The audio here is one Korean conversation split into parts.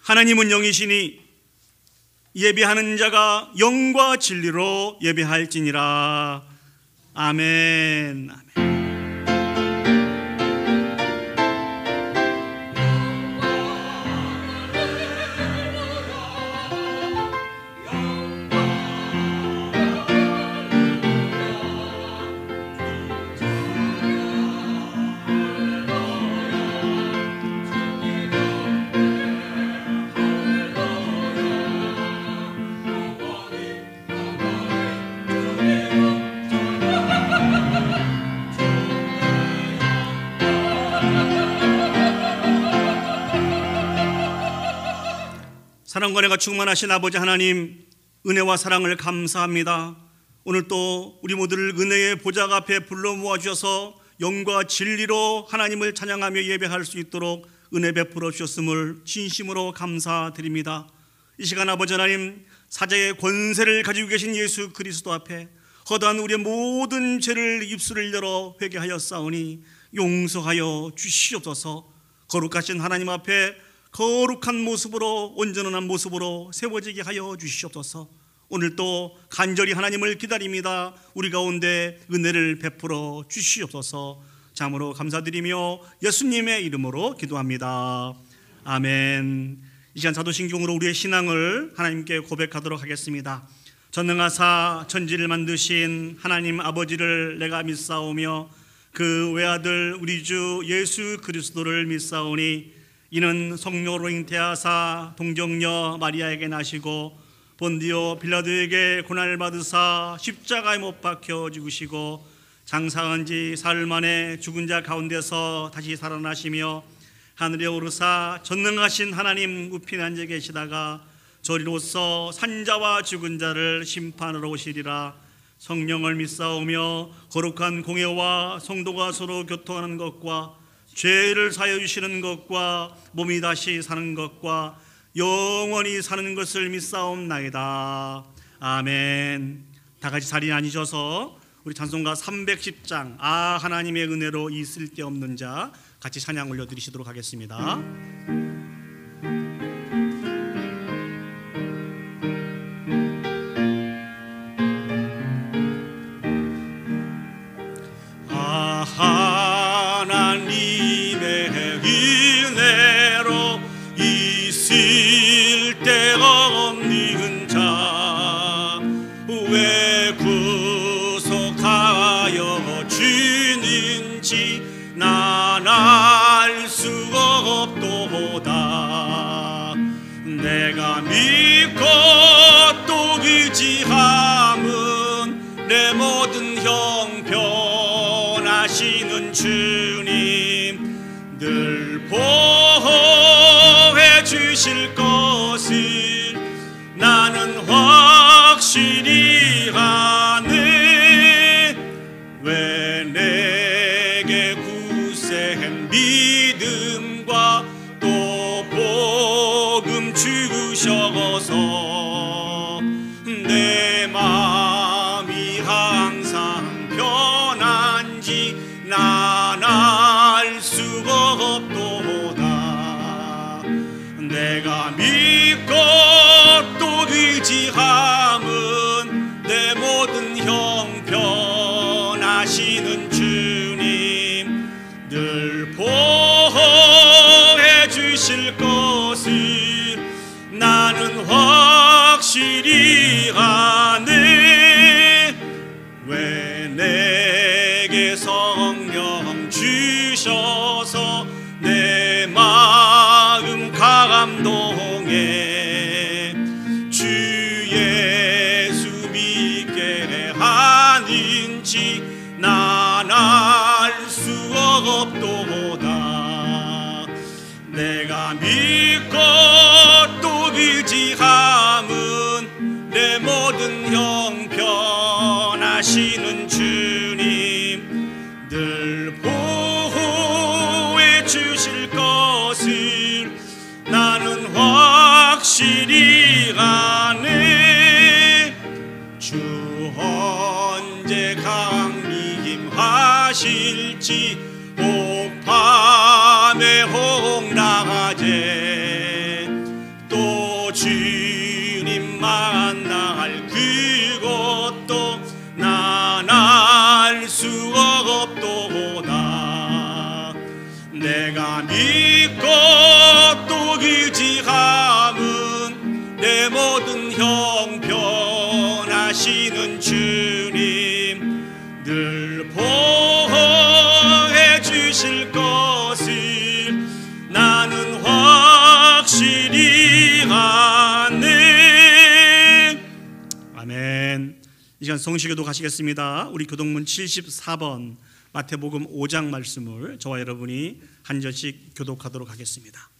하나님은 영이시니 예배하는 자가 영과 진리로 예배할지니라. 아멘. 아멘. 사랑과 은혜가 충만하신 아버지 하나님, 은혜와 사랑을 감사합니다. 오늘 또 우리 모두를 은혜의 보좌 앞에 불러 모아주셔서 영과 진리로 하나님을 찬양하며 예배할 수 있도록 은혜 베풀어 주셨음을 진심으로 감사드립니다. 이 시간 아버지 하나님, 사자의 권세를 가지고 계신 예수 그리스도 앞에 허다한 우리의 모든 죄를 입술을 열어 회개하여 싸우니 용서하여 주시옵소서. 거룩하신 하나님 앞에 거룩한 모습으로, 온전한 모습으로 세워지게 하여 주시옵소서. 오늘 또 간절히 하나님을 기다립니다. 우리 가운데 은혜를 베풀어 주시옵소서. 참으로 감사드리며 예수님의 이름으로 기도합니다. 아멘. 이 시간 사도신경으로 우리의 신앙을 하나님께 고백하도록 하겠습니다. 전능하사 천지를 만드신 하나님 아버지를 내가 믿사오며 그 외아들 우리 주 예수 그리스도를 믿사오니 이는 성령으로 잉태하사 동정녀 마리아에게 나시고 본디오 빌라도에게 고난을 받으사 십자가에 못 박혀 죽으시고 장사한 지 사흘 만에 죽은 자 가운데서 다시 살아나시며 하늘에 오르사 전능하신 하나님 우편에 앉아 계시다가 저리로서 산자와 죽은 자를 심판하러 오시리라. 성령을 믿사오며 거룩한 공회와 성도가 서로 교통하는 것과 죄를 사하여 주시는 것과 몸이 다시 사는 것과 영원히 사는 것을 믿사옵나이다. 아멘. 다 같이 자리에 앉으셔서 우리 찬송가 310장 아 하나님의 은혜로 이 쓸데없는 자 같이 찬양 올려드리시도록 하겠습니다. 쓸데없는 자 왜 구속하여 주는지 난 알 수가 없도다. 내가 믿고 또 의지함은 내 모든 형편하시는 주님 늘 보호해 주실 것을 나는 확실히 아네. 왜 내게 굳센 믿음과 또 복음 주셔서 내 마음이 항상 편한지 난 알 수가 없도다. 내가 믿고 또 의지함은 내 모든 형편하시는 주님 늘 보호해 주실 것을 나는 확실히 아네. 왜 내게 성령 주셔서 내 마음 감동해 주 예수 믿게 하는지 난 알 수 없도다. 내가 믿고 또 의지함은 내 모든 형편하시는 주님 늘 보호해 주실 것을 나는 확실히 아네. 주 언제 강림하실지 옥 밤에 홍락하제 나 믿고 또 의지함은 내 모든 형편하시는 주님 늘 보호해 주실 것을 나는 확실히 아네. 아멘. 이 시간 성시교도 가시겠습니다. 우리 교동문 74번 마태복음 5장 말씀을 저와 여러분이 한 절씩 교독하도록 하겠습니다.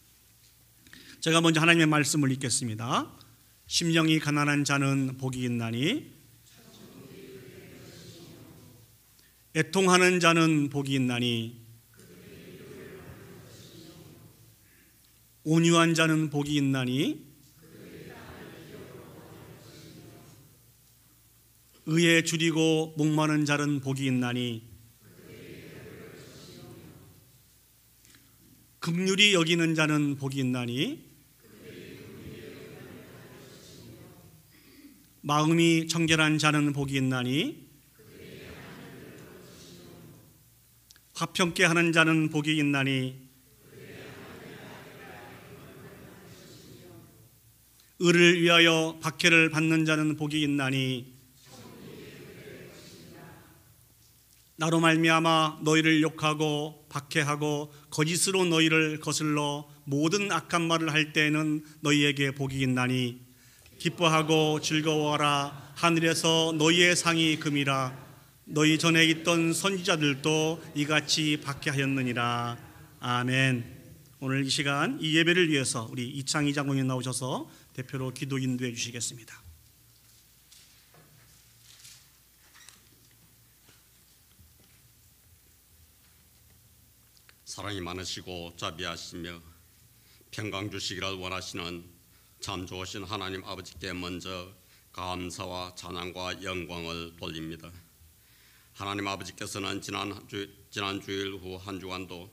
제가 먼저 하나님의 말씀을 읽겠습니다. 심령이 가난한 자는 복이 있나니 애통하는 자는 복이 있나니 온유한 자는 복이 있나니 의에 줄이고 목마른 자는 복이 있나니 긍휼히 여기는 자는 복이 있나니 마음이 청결한 자는 복이 있나니 화평케 하는 자는 복이 있나니 의를 위하여 박해를 받는 자는 복이 있나니 나로 말미암아 너희를 욕하고 박해하고 거짓으로 너희를 거슬러 모든 악한 말을 할 때에는 너희에게 복이 있나니 기뻐하고 즐거워하라. 하늘에서 너희의 상이 금이라. 너희 전에 있던 선지자들도 이같이 박해하였느니라. 아멘. 오늘 이 시간 이 예배를 위해서 우리 이창희 장로님 나오셔서 대표로 기도 인도해 주시겠습니다. 사랑이 많으시고 자비하시며 평강 주시기를 원하시는 참 좋으신 하나님 아버지께 먼저 감사와 찬양과 영광을 돌립니다. 하나님 아버지께서는 지난 주일 후 한 주간도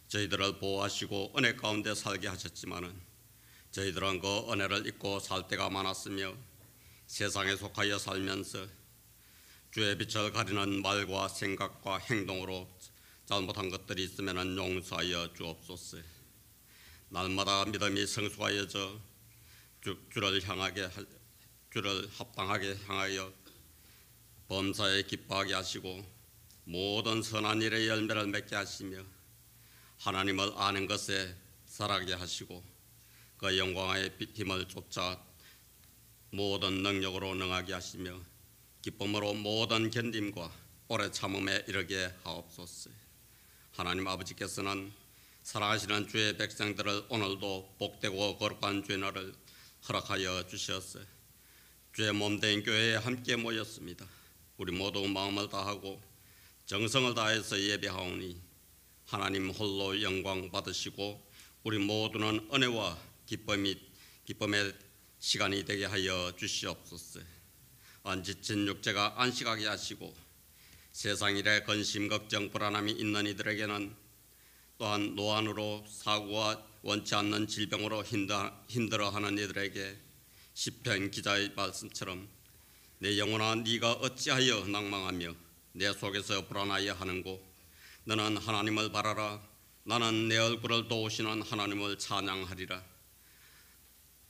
저희들을 보호하시고 은혜 가운데 살게 하셨지만은 저희들은 그 은혜를 잊고 살 때가 많았으며 세상에 속하여 살면서 주의 빛을 가리는 말과 생각과 행동으로 잘못한 것들이 있으면 용서하여 주옵소서. 날마다 믿음이 성숙하여져 주를 합당하게 향하여 범사에 기뻐하게 하시고 모든 선한 일의 열매를 맺게 하시며 하나님을 아는 것에 살아가게 하시고 그 영광의 힘을 쫓아 모든 능력으로 능하게 하시며 기쁨으로 모든 견딤과 오래 참음에 이르게 하옵소서. 하나님 아버지께서는 사랑하시는 주의 백성들을 오늘도 복되고 거룩한 주일날을 허락하여 주셨어. 주의 몸된 교회에 함께 모였습니다. 우리 모두 마음을 다하고 정성을 다해서 예배하오니 하나님 홀로 영광 받으시고 우리 모두는 은혜와 기쁨의 시간이 되게 하여 주시옵소서. 지친 육체가 안식하게 하시고 세상 일에 근심, 걱정, 불안함이 있는 이들에게는 또한 노안으로 사고와 원치 않는 질병으로 힘들어하는 이들에게 시편 기자의 말씀처럼 내 영혼아 네가 어찌하여 낭망하며 내 속에서 불안하여 하는고 너는 하나님을 바라라. 나는 내 얼굴을 도우시는 하나님을 찬양하리라.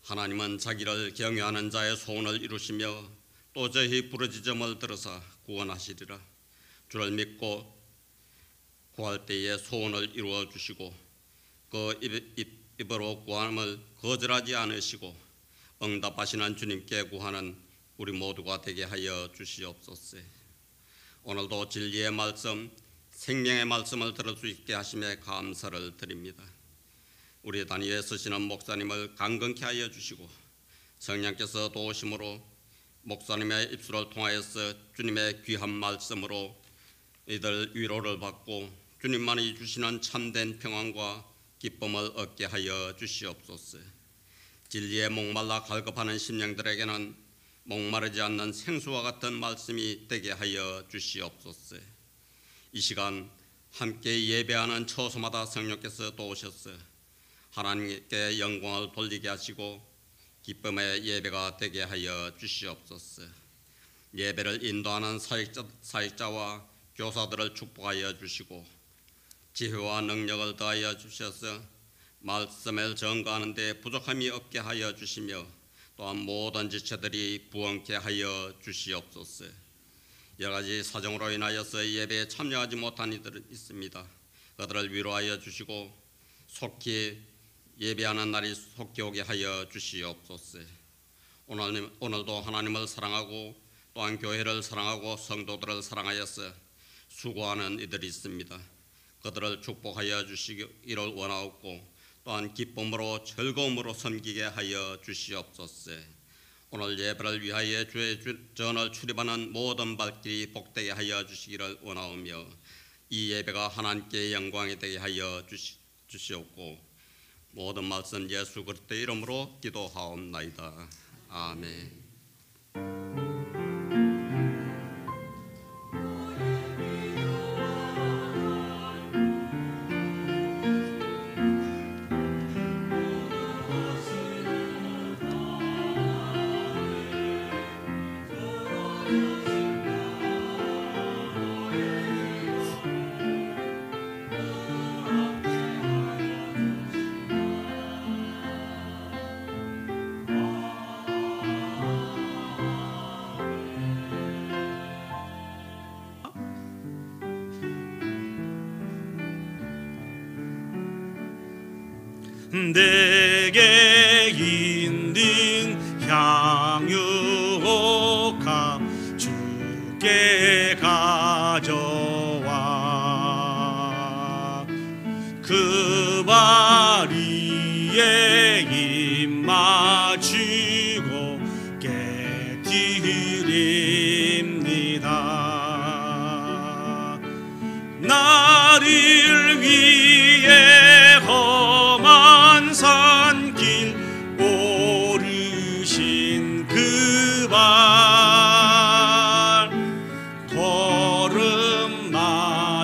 하나님은 자기를 경외하는 자의 소원을 이루시며 또 저희 부르짖음을 들으사 구원하시리라. 주를 믿고 구할 때에 소원을 이루어 주시고 그 입으로 구함을 거절하지 않으시고 응답하시는 주님께 구하는 우리 모두가 되게 하여 주시옵소서. 오늘도 진리의 말씀, 생명의 말씀을 들을 수 있게 하심에 감사를 드립니다. 우리 단위에 서시는 목사님을 강건케 하여 주시고 성령께서 도우심으로 목사님의 입술을 통하여서 주님의 귀한 말씀으로 이들 위로를 받고 주님만이 주시는 참된 평안과 기쁨을 얻게 하여 주시옵소서. 진리에 목말라 갈급하는 심령들에게는 목마르지 않는 생수와 같은 말씀이 되게 하여 주시옵소서. 이 시간 함께 예배하는 처소마다 성령께서 도우셔서 하나님께 영광을 돌리게 하시고 기쁨의 예배가 되게 하여 주시옵소서. 예배를 인도하는 사역자와 교사들을 축복하여 주시고 지혜와 능력을 더하여 주셔서 말씀을 전가하는 데 부족함이 없게 하여 주시며 또한 모든 지체들이 부흥케 하여 주시옵소서. 여러 가지 사정으로 인하여서 예배에 참여하지 못한 이들은 있습니다. 그들을 위로하여 주시고 속히 예배하는 날이 속히 오게 하여 주시옵소서. 오늘도 하나님을 사랑하고 또한 교회를 사랑하고 성도들을 사랑하여서 수고하는 이들이 있습니다. 그들을 축복하여 주시기를 원하옵고 또한 기쁨으로 즐거움으로 섬기게 하여 주시옵소서. 오늘 예배를 위하여 주의 전을 출입하는 모든 발길이 복되게 하여 주시기를 원하오며 이 예배가 하나님께 영광이 되게 하여 주시옵고 모든 말씀 예수 그리스도의 이름으로 기도하옵나이다. 아멘. 내게 인등 향유가 주께 가져와 그 바리에 입 맞추고 깨드립니다. 나를 위해 험한 산길 오르신 그 발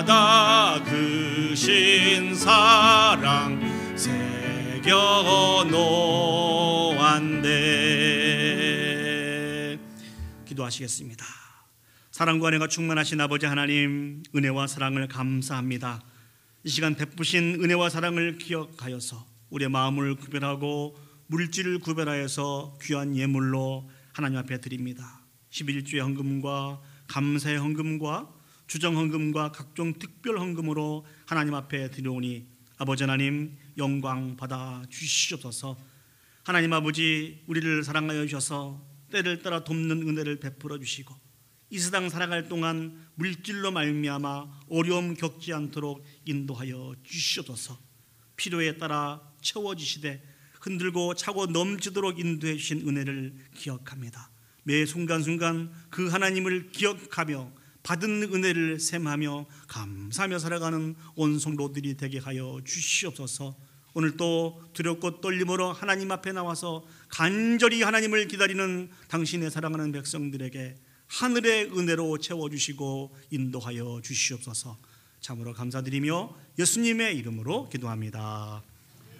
걸음마다 그 신사랑 새겨 놓았네. 기도하시겠습니다. 사랑과 은혜가 충만하신 아버지 하나님, 은혜와 사랑을 감사합니다. 이 시간 베푸신 은혜와 사랑을 기억하여서 우리의 마음을 구별하고 물질을 구별하여서 귀한 예물로 하나님 앞에 드립니다. 11주의 헌금과 감사의 헌금과 주정 헌금과 각종 특별 헌금으로 하나님 앞에 드려오니 아버지 하나님 영광 받아 주시옵소서. 하나님 아버지, 우리를 사랑하여 주셔서 때를 따라 돕는 은혜를 베풀어 주시고 이 세상 살아갈 동안 물질로 말미암아 어려움 겪지 않도록 인도하여 주시옵소서. 필요에 따라 채워주시되 흔들고 차고 넘치도록 인도해 주신 은혜를 기억합니다. 매 순간순간 그 하나님을 기억하며 받은 은혜를 샘하며 감사하며 살아가는 온 성도들이 되게 하여 주시옵소서. 오늘도 두렵고 떨림으로 하나님 앞에 나와서 간절히 하나님을 기다리는 당신의 사랑하는 백성들에게 하늘의 은혜로 채워주시고 인도하여 주시옵소서. 참으로 감사드리며 예수님의 이름으로 기도합니다.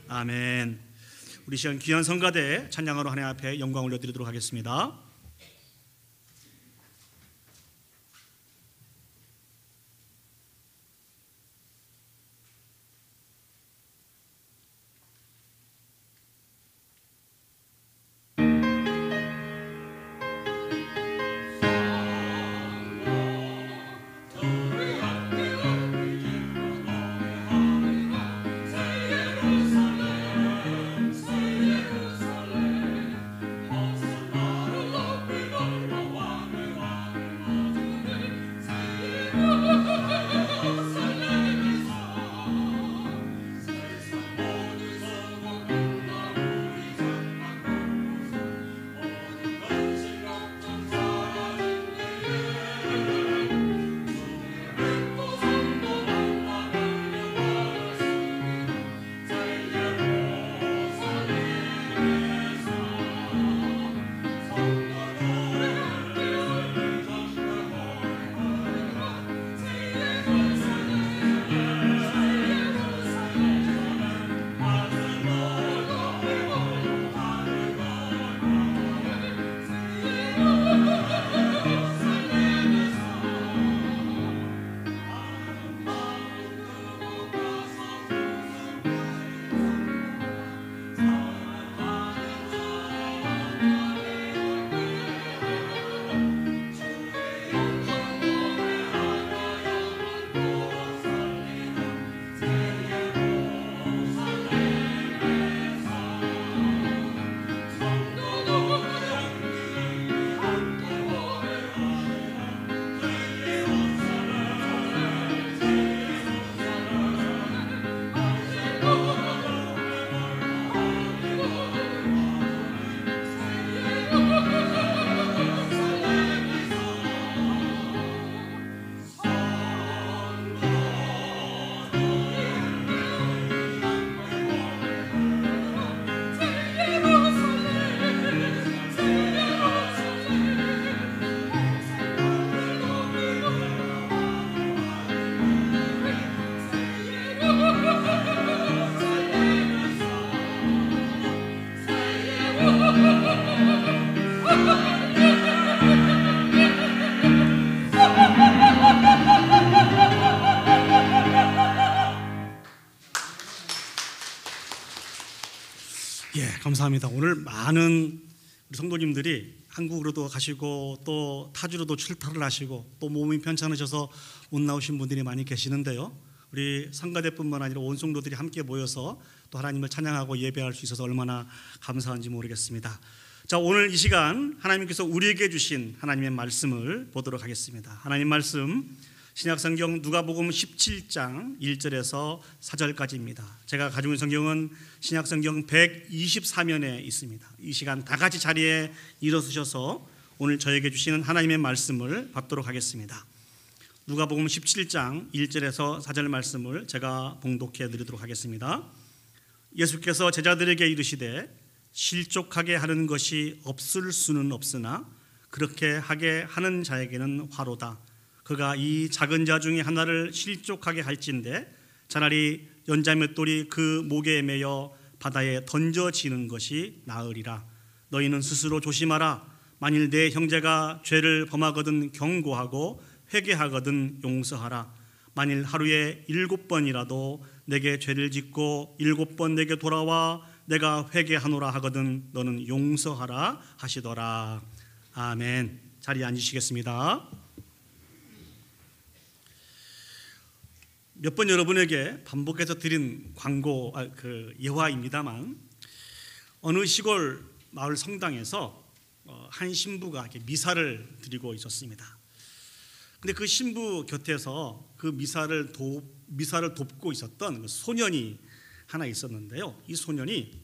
아멘. 우리 시간 귀한 성가대 찬양으로 하나님 앞에 영광 올려드리도록 하겠습니다. 예루살렘 예, 감사합니다. 오늘 많은 우리 성도님들이 한국으로도 가시고 또 타주로도 출타를 하시고 또 몸이 편찮으셔서 못 나오신 분들이 많이 계시는데요. 우리 성가대뿐만 아니라 온 성도들이 함께 모여서 또 하나님을 찬양하고 예배할 수 있어서 얼마나 감사한지 모르겠습니다. 자, 오늘 이 시간 하나님께서 우리에게 주신 하나님의 말씀을 보도록 하겠습니다. 하나님 말씀 신약성경 누가복음 17장 1절에서 4절까지입니다. 제가 가지고 있는 성경은 신약성경 124면에 있습니다. 이 시간 다 같이 자리에 일어서셔서 오늘 저에게 주시는 하나님의 말씀을 받도록 하겠습니다. 누가복음 17장 1절에서 4절 말씀을 제가 봉독해 드리도록 하겠습니다. 예수께서 제자들에게 이르시되 실족하게 하는 것이 없을 수는 없으나 그렇게 하게 하는 자에게는 화로다. 그가 이 작은 자 중에 하나를 실족하게 할진대 차라리 연자맷돌이 그 목에 매여 바다에 던져지는 것이 나으리라. 너희는 스스로 조심하라. 만일 내 형제가 죄를 범하거든 경고하고 회개하거든 용서하라. 만일 하루에 7번이라도 내게 죄를 짓고 7번 내게 돌아와 내가 회개하노라 하거든 너는 용서하라 하시더라. 아멘. 자리에 앉으시겠습니다. 몇 번 여러분에게 반복해서 드린 예화입니다만 어느 시골 마을 성당에서 한 신부가 이렇게 미사를 드리고 있었습니다. 근데 그 신부 곁에서 그 미사를 돕고 있었던 그 소년이 하나 있었는데요. 이 소년이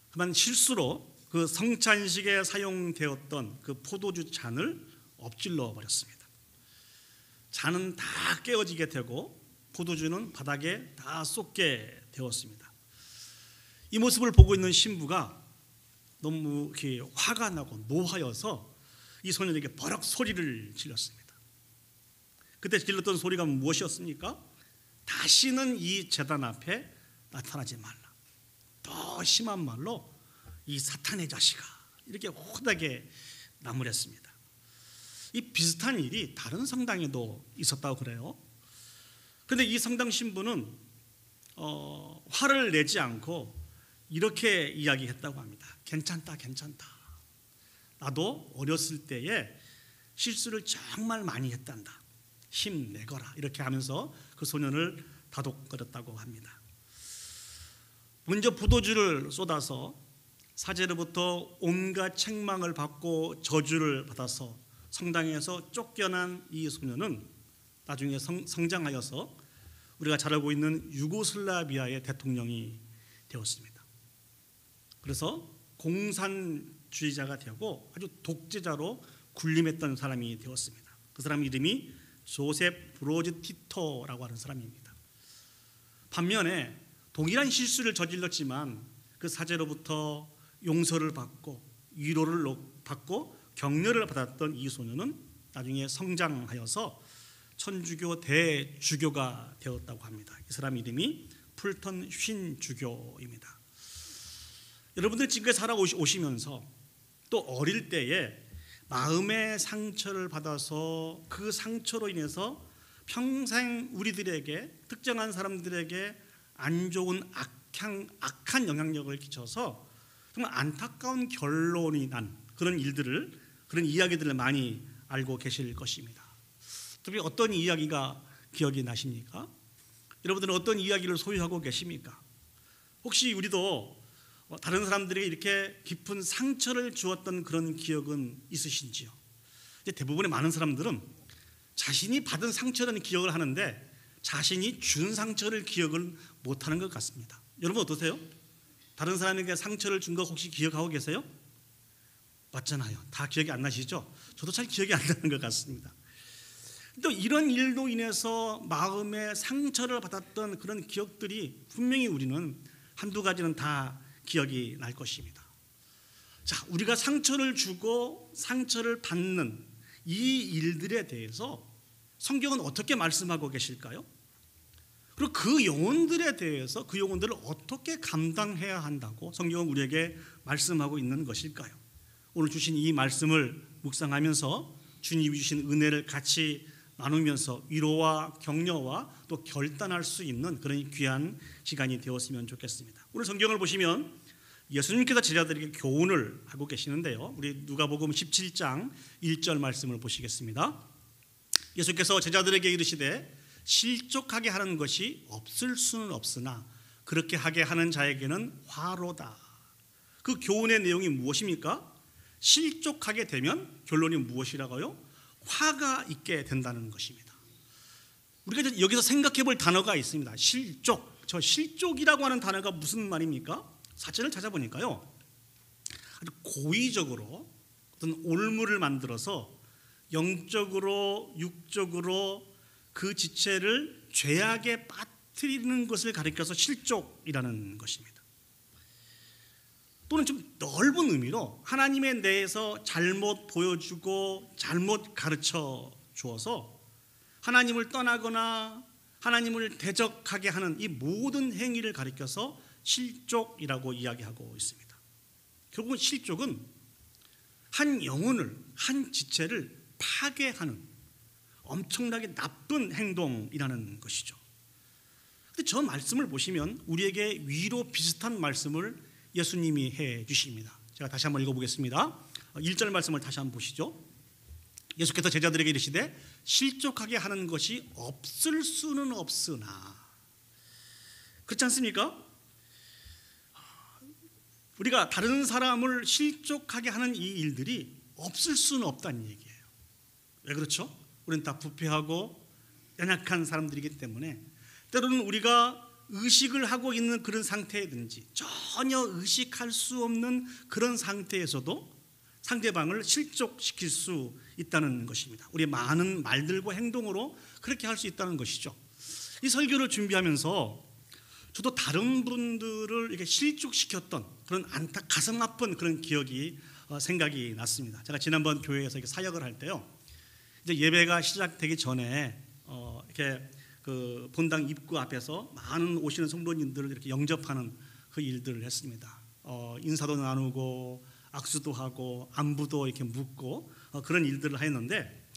그만 실수로 그 성찬식에 사용되었던 그 포도주 잔을 엎질러 버렸습니다. 잔은 다 깨어지게 되고 포도주는 바닥에 다 쏟게 되었습니다. 이 모습을 보고 있는 신부가 너무 이렇게 화가 나고 노하여서 이 소년에게 버럭 소리를 질렀습니다. 그때 질렀던 소리가 무엇이었습니까? 다시는 이 제단 앞에 나타나지 말라. 더 심한 말로 이 사탄의 자식아 이렇게 호되게 나무랬습니다. 이 비슷한 일이 다른 성당에도 있었다고 그래요. 그런데 이 성당 신부는 화를 내지 않고 이렇게 이야기했다고 합니다. 괜찮다. 나도 어렸을 때에 실수를 정말 많이 했단다. 힘내거라. 이렇게 하면서 그 소년을 다독거렸다고 합니다. 먼저 포도주를 쏟아서 사제로부터 온갖 책망을 받고 저주를 받아서 성당에서 쫓겨난 이 소년은 나중에 성장하여서 우리가 잘 알고 있는 유고슬라비아의 대통령이 되었습니다. 그래서 공산주의자가 되고 아주 독재자로 군림했던 사람이 되었습니다. 그 사람 이름이 조셉 브로즈 티토라고 하는 사람입니다. 반면에 동일한 실수를 저질렀지만 그 사제로부터 용서를 받고 위로를 받고 격려를 받았던 이 소년은 나중에 성장하여서 천주교 대주교가 되었다고 합니다. 이 사람 이름이 풀턴 쉰 주교입니다. 여러분들 지금까지 살아오시면서 또 어릴 때에 마음의 상처를 받아서 그 상처로 인해서 평생 우리들에게 특정한 사람들에게 안 좋은 악한 영향력을 끼쳐서 정말 안타까운 결론이 난 그런 이야기들을 많이 알고 계실 것입니다. 특히 어떤 이야기가 기억이 나십니까? 여러분들은 어떤 이야기를 소유하고 계십니까? 혹시 우리도 다른 사람들에게 이렇게 깊은 상처를 주었던 그런 기억은 있으신지요? 대부분의 많은 사람들은 자신이 받은 상처라는 기억을 하는데 자신이 준 상처를 기억을 못하는 것 같습니다. 여러분 어떠세요? 다른 사람에게 상처를 준 거 혹시 기억하고 계세요? 맞잖아요. 다 기억이 안 나시죠? 저도 잘 기억이 안 나는 것 같습니다. 또 이런 일로 인해서 마음에 상처를 받았던 그런 기억들이 분명히 우리는 한두 가지는 다 기억이 날 것입니다. 자, 우리가 상처를 주고 상처를 받는 이 일들에 대해서 성경은 어떻게 말씀하고 계실까요? 그리고 그 영혼들에 대해서 그 영혼들을 어떻게 감당해야 한다고 성경은 우리에게 말씀하고 있는 것일까요? 오늘 주신 이 말씀을 묵상하면서 주님이 주신 은혜를 같이 나누면서 위로와 격려와 또 결단할 수 있는 그런 귀한 시간이 되었으면 좋겠습니다. 오늘 성경을 보시면 예수님께서 제자들에게 교훈을 하고 계시는데요. 우리 누가복음 17장 1절 말씀을 보시겠습니다. 예수께서 제자들에게 이르시되 실족하게 하는 것이 없을 수는 없으나 그렇게 하게 하는 자에게는 화로다. 그 교훈의 내용이 무엇입니까? 실족하게 되면 결론이 무엇이라고요? 화가 있게 된다는 것입니다. 우리가 여기서 생각해 볼 단어가 있습니다. 실족. 저 실족이라고 하는 단어가 무슨 말입니까? 사전을 찾아보니까요, 아주 고의적으로 어떤 올무를 만들어서 영적으로 육적으로 그 지체를 죄악에 빠뜨리는 것을 가리켜서 실족이라는 것입니다. 또는 좀 넓은 의미로 하나님에 대해서 잘못 보여주고 잘못 가르쳐 주어서 하나님을 떠나거나 하나님을 대적하게 하는 이 모든 행위를 가리켜서 실족이라고 이야기하고 있습니다. 결국은 실족은 한 영혼을, 한 지체를 파괴하는 엄청나게 나쁜 행동이라는 것이죠. 근데 저 말씀을 보시면 우리에게 위로 비슷한 말씀을 예수님이 해 주십니다. 제가 다시 한번 읽어보겠습니다. 1절 말씀을 다시 한번 보시죠. 예수께서 제자들에게 이르시되 실족하게 하는 것이 없을 수는 없으나, 그렇지 않습니까? 우리가 다른 사람을 실족하게 하는 이 일들이 없을 수는 없다는 얘기예요. 왜 그렇죠? 우리는 다 부패하고 연약한 사람들이기 때문에 때로는 우리가 의식을 하고 있는 그런 상태이든지 전혀 의식할 수 없는 그런 상태에서도 상대방을 실족시킬 수 있다는 것입니다. 우리의 많은 말들과 행동으로 그렇게 할 수 있다는 것이죠. 이 설교를 준비하면서 저도 다른 분들을 이렇게 실족시켰던 그런 가슴 아픈 그런 기억이 생각이 났습니다. 제가 지난번 교회에서 이렇게 사역을 할 때요, 이제 예배가 시작되기 전에 이렇게 그 본당 입구 앞에서 많은 오시는 성도님들을 이렇게 영접하는 그 일들을 했습니다. 인사도 나누고 악수도 하고 안부도 이렇게 묻고 그런 일들을 했는데,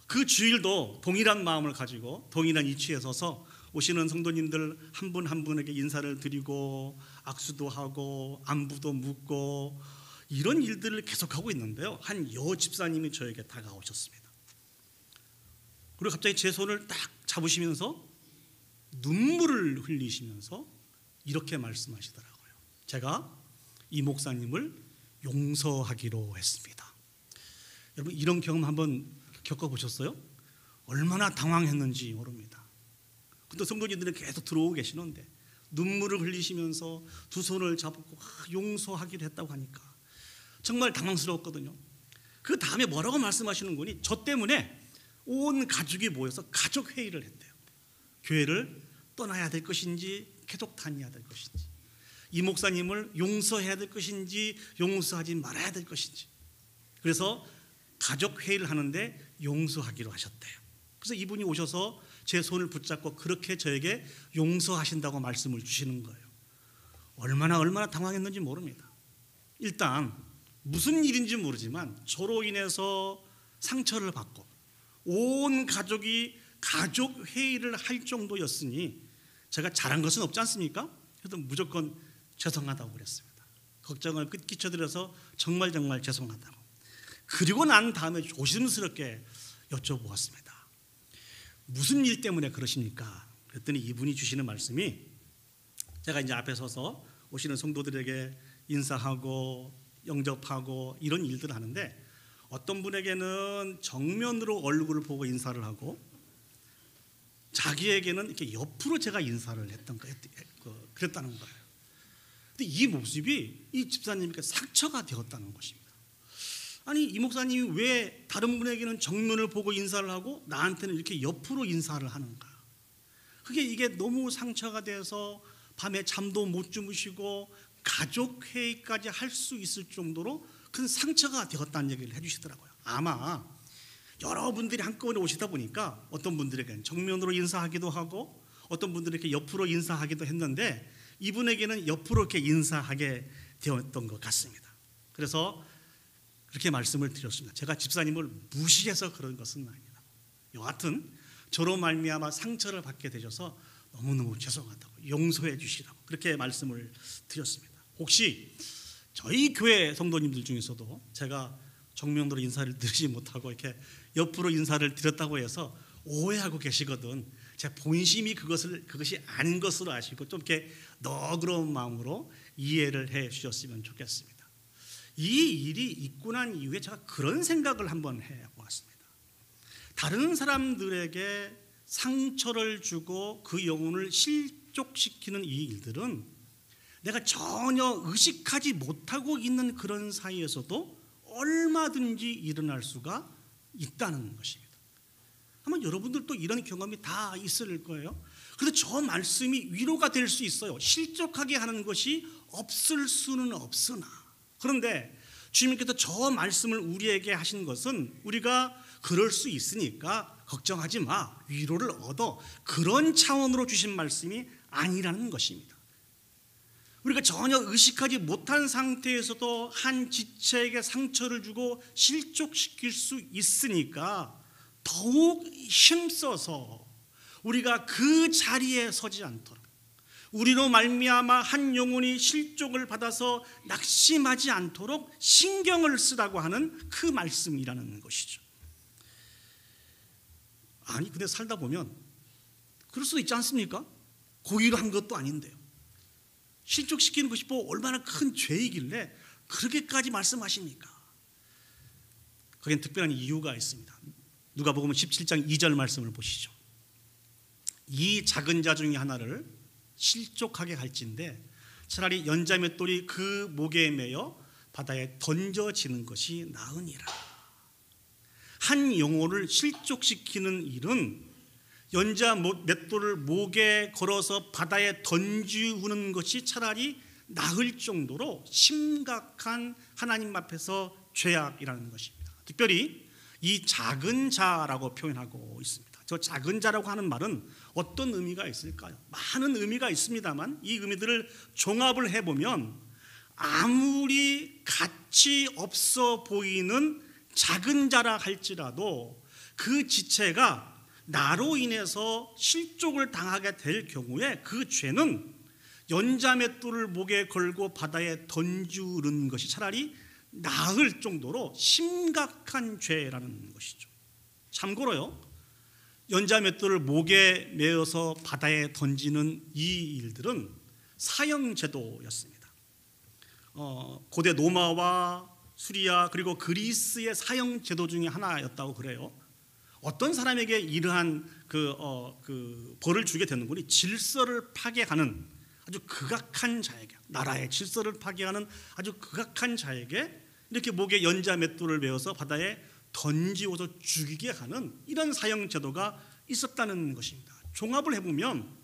그 주일도 동일한 마음을 가지고 동일한 위치에 서서 오시는 성도님들 한 분 한 분에게 인사를 드리고 악수도 하고 안부도 묻고 이런 일들을 계속하고 있는데요, 한 여 집사님이 저에게 다가오셨습니다. 그리고 갑자기 제 손을 딱 잡으시면서 눈물을 흘리시면서 이렇게 말씀하시더라고요. 제가 이 목사님을 용서하기로 했습니다. 여러분, 이런 경험 한번 겪어보셨어요? 얼마나 당황했는지 모릅니다. 근데 성도님들은 계속 들어오고 계시는데 눈물을 흘리시면서 두 손을 잡고 용서하기로 했다고 하니까 정말 당황스러웠거든요. 그 다음에 뭐라고 말씀하시는 거니? 저 때문에 온 가족이 모여서 가족 회의를 했대요. 교회를 떠나야 될 것인지 계속 다녀야 될 것인지, 이 목사님을 용서해야 될 것인지 용서하지 말아야 될 것인지. 그래서 가족 회의를 하는데 용서하기로 하셨대요. 그래서 이분이 오셔서 제 손을 붙잡고 그렇게 저에게 용서하신다고 말씀을 주시는 거예요. 얼마나 당황했는지 모릅니다. 일단 무슨 일인지 모르지만 저로 인해서 상처를 받고 온 가족이 가족 회의를 할 정도였으니 제가 잘한 것은 없지 않습니까? 그래서 무조건 죄송하다고 그랬습니다. 걱정을 끼쳐드려서 정말 죄송하다고. 그리고 난 다음에 조심스럽게 여쭤보았습니다. 무슨 일 때문에 그러십니까? 그랬더니 이분이 주시는 말씀이, 제가 이제 앞에 서서 오시는 성도들에게 인사하고 영접하고 이런 일들을 하는데, 어떤 분에게는 정면으로 얼굴을 보고 인사를 하고 자기에게는 이렇게 옆으로 제가 인사를 그랬다는 거예요. 근데 이 모습이 이 집사님께 상처가 되었다는 것입니다. 아니, 이 목사님이 왜 다른 분에게는 정면을 보고 인사를 하고 나한테는 이렇게 옆으로 인사를 하는가? 이게 너무 상처가 돼서 밤에 잠도 못 주무시고 가족 회의까지 할 수 있을 정도로 큰 상처가 되었다는 얘기를 해주시더라고요. 아마 여러분들이 한꺼번에 오시다 보니까 어떤 분들에게는 정면으로 인사하기도 하고 어떤 분들에게 옆으로 인사하기도 했는데, 이분에게는 옆으로 이렇게 인사하게 되었던 것 같습니다. 그래서 그렇게 말씀을 드렸습니다. 제가 집사님을 무시해서 그런 것은 아니다. 여하튼 저로 말미암아 상처를 받게 되셔서 너무너무 죄송하다고, 용서해 주시라고 그렇게 말씀을 드렸습니다. 혹시 저희 교회 성도님들 중에서도 제가 정면으로 인사를 드리지 못하고 이렇게 옆으로 인사를 드렸다고 해서 오해하고 계시거든. 제 본심이 그것이 아닌 것으로 아시고 좀 이렇게 너그러운 마음으로 이해를 해 주셨으면 좋겠습니다. 이 일이 있고 난 이후에 제가 그런 생각을 한번 해보았습니다. 다른 사람들에게 상처를 주고 그 영혼을 실족시키는 이 일들은 내가 전혀 의식하지 못하고 있는 그런 사이에서도 얼마든지 일어날 수가 있다는 것입니다. 아마 여러분들도 이런 경험이 다 있을 거예요. 그런데 저 말씀이 위로가 될 수 있어요. 실족하게 하는 것이 없을 수는 없으나, 그런데 주님께서 저 말씀을 우리에게 하신 것은 우리가 그럴 수 있으니까 걱정하지 마, 위로를 얻어, 그런 차원으로 주신 말씀이 아니라는 것입니다. 우리가 전혀 의식하지 못한 상태에서도 한 지체에게 상처를 주고 실족시킬 수 있으니까 더욱 힘써서 우리가 그 자리에 서지 않도록, 우리로 말미암아 한 영혼이 실족을 받아서 낙심하지 않도록 신경을 쓰라고 하는 그 말씀이라는 것이죠. 아니 근데 살다 보면 그럴 수도 있지 않습니까? 고의로 한 것도 아닌데요. 실족시키는 것이 뭐 얼마나 큰 죄이길래 그렇게까지 말씀하십니까? 거기엔 특별한 이유가 있습니다. 누가복음 17장 2절 말씀을 보시죠. 이 작은 자 중에 하나를 실족하게 할진대 차라리 연자맷돌이 그 목에 매여 바다에 던져지는 것이 나으니라. 한 영혼을 실족시키는 일은 연자맷돌을 목에 걸어서 바다에 던지우는 것이 차라리 나을 정도로 심각한 하나님 앞에서 죄악이라는 것입니다. 특별히 이 작은 자라고 표현하고 있습니다. 저 작은 자라고 하는 말은 어떤 의미가 있을까요? 많은 의미가 있습니다만 이 의미들을 종합을 해보면 아무리 가치 없어 보이는 작은 자라 할지라도 그 지체가 나로 인해서 실족을 당하게 될 경우에 그 죄는 연자맷돌을 목에 걸고 바다에 던지는 것이 차라리 나을 정도로 심각한 죄라는 것이죠. 참고로요, 연자맷돌을 목에 메어서 바다에 던지는 이 일들은 사형제도였습니다. 고대 로마와 수리아 그리고 그리스의 사형제도 중에 하나였다고 그래요. 어떤 사람에게 이러한 그 벌을 주게 되는 것이 질서를 파괴하는 아주 극악한 자에게, 나라의 질서를 파괴하는 아주 극악한 자에게 이렇게 목에 연자맷돌을 메어서 바다에 던지어서 죽이게 하는 이런 사형제도가 있었다는 것입니다. 종합을 해보면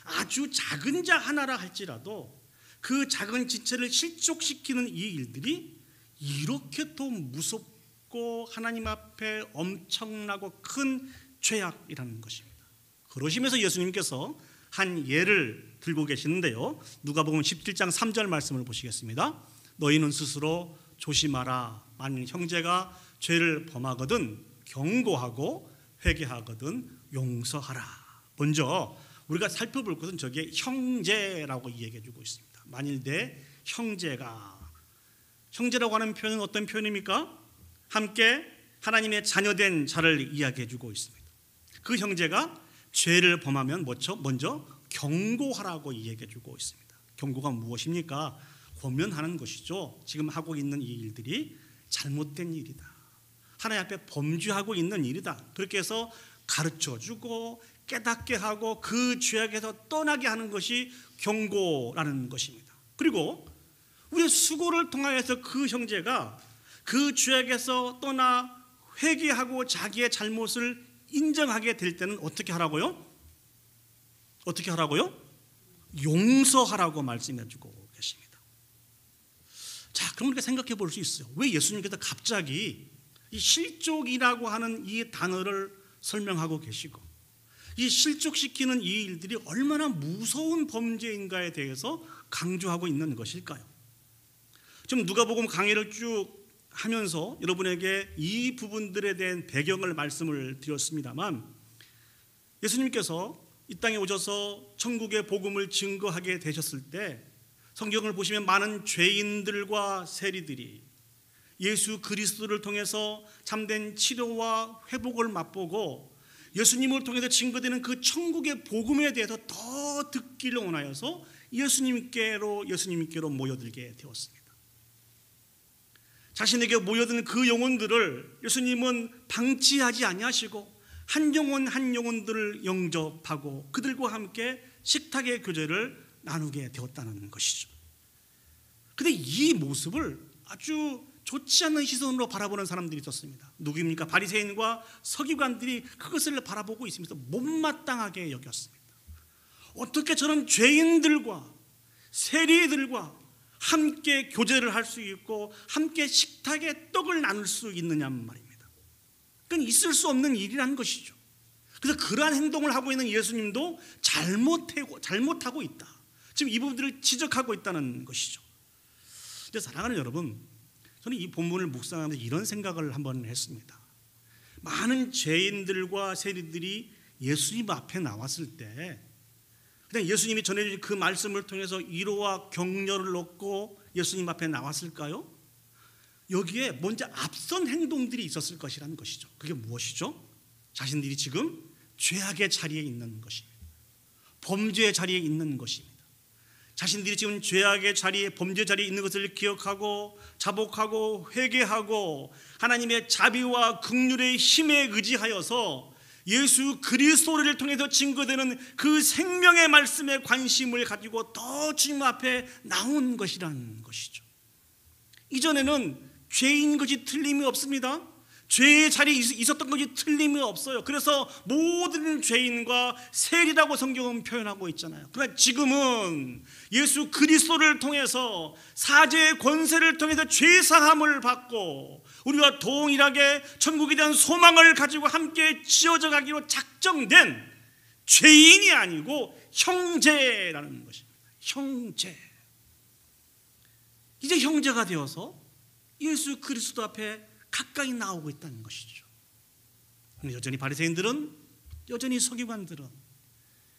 아주 작은 자 하나라 할지라도 그 작은 지체를 실족시키는 이 일들이 이렇게 또 무섭고 하나님 앞에 엄청나고 큰 죄악이라는 것입니다. 그러시면서 예수님께서 한 예를 들고 계시는데요, 누가복음 17장 3절 말씀을 보시겠습니다. 너희는 스스로 조심하라. 만일 형제가 죄를 범하거든 경고하고 회개하거든 용서하라. 먼저 우리가 살펴볼 것은 저게 형제라고 이야기해 주고 있습니다. 만일 내 형제라고 하는 표현은 어떤 표현입니까? 함께 하나님의 자녀된 자를 이야기해 주고 있습니다. 그 형제가 죄를 범하면 먼저 경고하라고 이야기해 주고 있습니다. 경고가 무엇입니까? 권면하는 것이죠. 지금 하고 있는 이 일들이 잘못된 일이다, 하나님 앞에 범죄하고 있는 일이다, 그렇게 해서 가르쳐주고 깨닫게 하고 그 죄악에서 떠나게 하는 것이 경고라는 것입니다. 그리고 우리의 수고를 통하여서 그 형제가 그 죄악에서 떠나 회개하고 자기의 잘못을 인정하게 될 때는 어떻게 하라고요? 어떻게 하라고요? 용서하라고 말씀해주고 계십니다. 자, 그럼 우리가 생각해 볼 수 있어요. 왜 예수님께서 갑자기 이 실족이라고 하는 이 단어를 설명하고 계시고 이 실족시키는 이 일들이 얼마나 무서운 범죄인가에 대해서 강조하고 있는 것일까요? 지금 누가복음 강의를 쭉 하면서 여러분에게 이 부분들에 대한 배경을 말씀을 드렸습니다만, 예수님께서 이 땅에 오셔서 천국의 복음을 증거하게 되셨을 때 성경을 보시면 많은 죄인들과 세리들이 예수 그리스도를 통해서 참된 치료와 회복을 맛보고 예수님을 통해서 증거되는 그 천국의 복음에 대해서 더 듣기를 원하여서 예수님께로 모여들게 되었습니다. 자신에게 모여든 그 영혼들을 예수님은 방치하지 아니하시고 한 영혼 한 영혼들을 영접하고 그들과 함께 식탁의 교제를 나누게 되었다는 것이죠. 그런데 이 모습을 아주 좋지 않은 시선으로 바라보는 사람들이 있었습니다. 누구입니까? 바리새인과 서기관들이 그것을 바라보고 있으면서 못마땅하게 여겼습니다. 어떻게 저런 죄인들과 세리들과 함께 교제를 할 수 있고 함께 식탁에 떡을 나눌 수 있느냐 말입니다. 그건 있을 수 없는 일이라는 것이죠. 그래서 그러한 행동을 하고 있는 예수님도 잘못하고 있다. 지금 이 부분들을 지적하고 있다는 것이죠. 근데 사랑하는 여러분, 저는 이 본문을 묵상하면서 이런 생각을 한번 했습니다. 많은 죄인들과 세리들이 예수님 앞에 나왔을 때 그냥 예수님이 전해주신 그 말씀을 통해서 위로와 격려를 얻고 예수님 앞에 나왔을까요? 여기에 먼저 앞선 행동들이 있었을 것이라는 것이죠. 그게 무엇이죠? 자신들이 지금 죄악의 자리에 있는 것입니다. 범죄의 자리에 있는 것입니다. 자신들이 지금 죄악의 자리에 범죄 자리에 있는 것을 기억하고 자복하고 회개하고 하나님의 자비와 긍휼의 힘에 의지하여서 예수 그리스도를 통해서 증거되는 그 생명의 말씀에 관심을 가지고 더 주님 앞에 나온 것이라는 것이죠. 이전에는 죄인 것이 틀림이 없습니다. 죄의 자리에 있었던 것이 틀림이 없어요. 그래서 모든 죄인과 세리라고 성경은 표현하고 있잖아요. 그러나 지금은 예수 그리스도를 통해서 사죄의 권세를 통해서 죄사함을 받고 우리가 동일하게 천국에 대한 소망을 가지고 함께 지어져 가기로 작정된 죄인이 아니고 형제라는 것입니다. 형제. 이제 형제가 되어서 예수 그리스도 앞에 가까이 나오고 있다는 것이죠. 여전히 바리새인들은, 여전히 서기관들은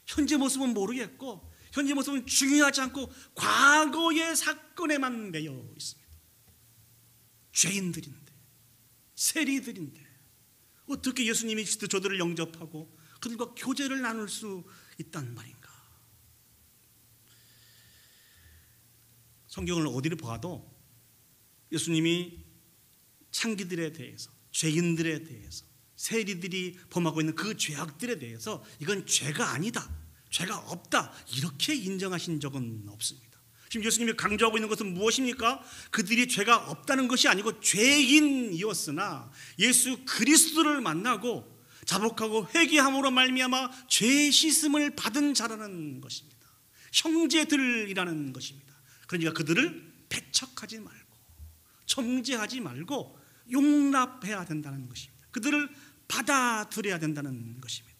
현재 모습은 모르겠고 현재 모습은 중요하지 않고 과거의 사건에만 매여 있습니다. 죄인들인데, 세리들인데 어떻게 예수님이 저들을 영접하고 그들과 교제를 나눌 수 있단 말인가? 성경을 어디를 봐도 예수님이 창기들에 대해서, 죄인들에 대해서, 세리들이 범하고 있는 그 죄악들에 대해서 이건 죄가 아니다, 죄가 없다 이렇게 인정하신 적은 없습니다. 지금 예수님이 강조하고 있는 것은 무엇입니까? 그들이 죄가 없다는 것이 아니고 죄인이었으나 예수 그리스도를 만나고 자복하고 회개함으로 말미암아 죄 씻음을 받은 자라는 것입니다. 형제들이라는 것입니다. 그러니까 그들을 배척하지 말고 정죄하지 말고 용납해야 된다는 것입니다. 그들을 받아들여야 된다는 것입니다.